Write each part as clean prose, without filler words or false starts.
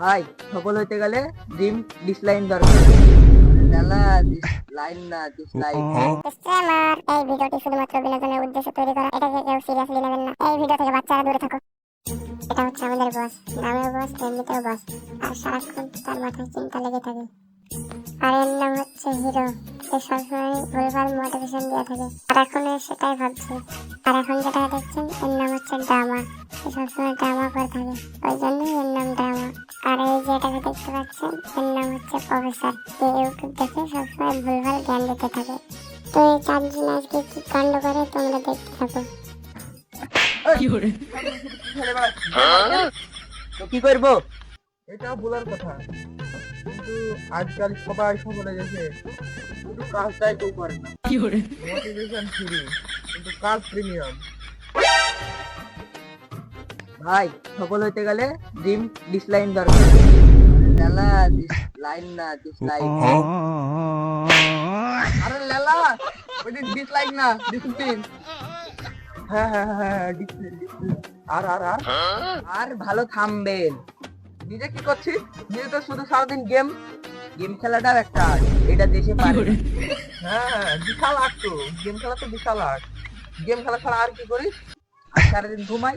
ভাই সফল হইতে গেলে ড্রিম ডিসলাইন দরকার। নালা ডিসলাইন না ডিসলাইন। ডিসক্লেমার, এই ভিডিওটি শুধুমাত্র বিনোদনের উদ্দেশ্যে তৈরি করা। এটাকে কেউ সিরিয়াসলি নেবেন না। এই ভিডিও থেকে বাচ্চারা দূরে থাকো। এটা হচ্ছে আমাদের বস, নামেও বস, এমনিতেও বস, আর সারাক্ষণ তার মাথায় চিন্তা লেগে থাকে। আর এর নাম হচ্ছে হিরো। সে সবসময় ভুলভাল মোটিভেশন দিয়ে থাকে, আর এখন সেটাই ভাবছে। আর এখন যেটা দেখছেন এর নাম হচ্ছে ড্রামা। সে সবসময় ড্রামা করে থাকে, ওই জন্যই এর নাম ড্রামা। আর এই যে এটাকে দেখতে পাচ্ছেন এর নাম হচ্ছে প্রফেসর। যে ইউটিউব দেখে সবসময় ভুলভাল জ্ঞান দিতে থাকে। তো এই চারজন আজকে কি কাণ্ড করে তোমরা দেখতে থাকো। তো কি করবো? এটা বলার কথা, কিন্তু আজকাল সবাই সফলে গেছে, শুধু কাজটাই কেউ করে না। মোটিভেশন ফ্রি, কিন্তু কাজ প্রিমিয়াম। ভাই সফল হইতে গেলে ড্রিম ডিসলাইন দরকার। নালা ডিসলাইন না ডিসলাইন। আরে লেলা, ওইটা ডিসলাইক না, ডিসিপ্লিন। হ্যাঁ হ্যাঁ হ্যাঁ হ্যাঁ, ডিসিপ্লিন ডিসিপ্লিন। আর আর আর আর ভালো থামবেন। নিজে কি করছিস? নিজে তো শুধু সারাদিন গেম। গেম খেলাটাও একটা art, এটা দেশে পারে না। হ্যাঁ হ্যাঁ, বিশাল আর্ট তো, গেম খেলা তো বিশাল আর্ট। গেম খেলা ছাড়া আর কি করিস? আর সারাদিন ঘুমাই।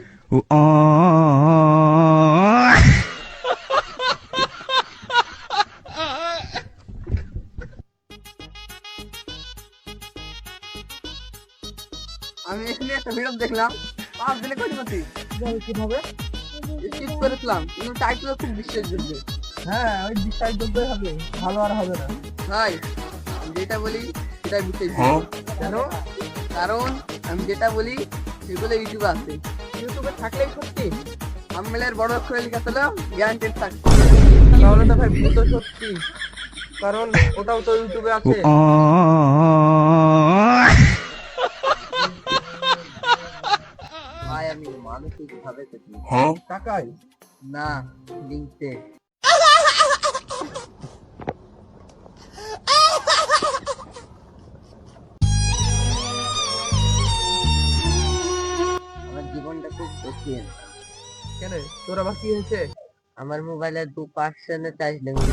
আমি এখানে একটা ভিডিও দেখলাম, 5 দিনে কোটিপতি। কিভাবে? স্কিপ করেছিলাম, কিন্তু টাইটেল খুব বিশ্বাসযোগ্য। হ্যাঁ, ওই বিশ্বাসযোগ্যই হবে, ভালো আর হবে না। ভাই, আমি যেটা বলি সেটাই বিশ্বাসযোগ্য। কেন? কারণ আমি যেটা বলি সেগুলো ইউটিউবে আছে। ইউটিউবে থাকলেই সত্যি। থাম্বনেলের বড় অক্ষরে লেখা ছিল গ্যারান্টেড সাকসেস। তাহলে তো ভাই ভূত সত্যি, কারণ ওটাও তো ইউটিউবে আছে। ভাই আমি মানসিক ভাবে টাকাই না লিঙ্কতে। আমার জীবনটা খুব কঠিন। কেন? তোর আবার কি হয়েছে? আমার মোবাইলে 2% চার্জ লেগে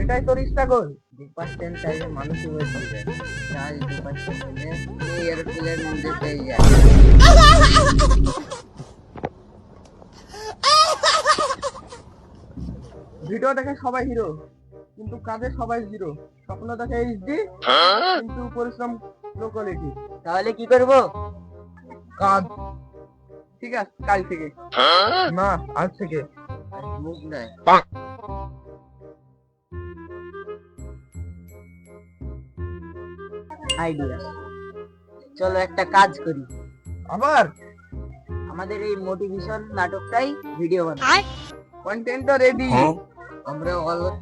এটাই তোর স্ট্রাগল। 2% চার্জে মানুষই হয়ে যাবে। চার্জ 2% হলে এই এরোপ্লেন মধ্যে পেয়ে যায়। ভিডিও দেখে সবাই হিরো, কিন্তু কাজে সবাই জিরো। স্বপ্ন দেখে এইচডি, কিন্তু পরিশ্রম লো কোয়ালিটি। তাহলে কি করবো? কাজ। ঠিক আছে, কাল থেকে না, আজ থেকে। আর মুখ নাই। আইডিয়া, চলো একটা কাজ করি। আবার আমাদের এই মোটিভেশন নাটকটাই ভিডিও বানাই। কন্টেন্টও রেডি। আমরা অলস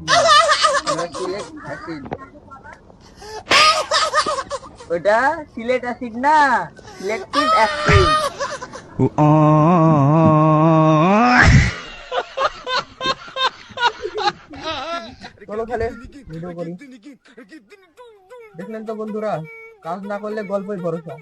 আমরা সিলেক্ট অ্যাসিড। ওটা সিলেট অ্যাসিড না, সিলেক্টিভ অ্যাসিড। চলো তাহলে ভিডিও করি। দেখলেন তো বন্ধুরা, কাজ না করলে গল্পই ভরসা।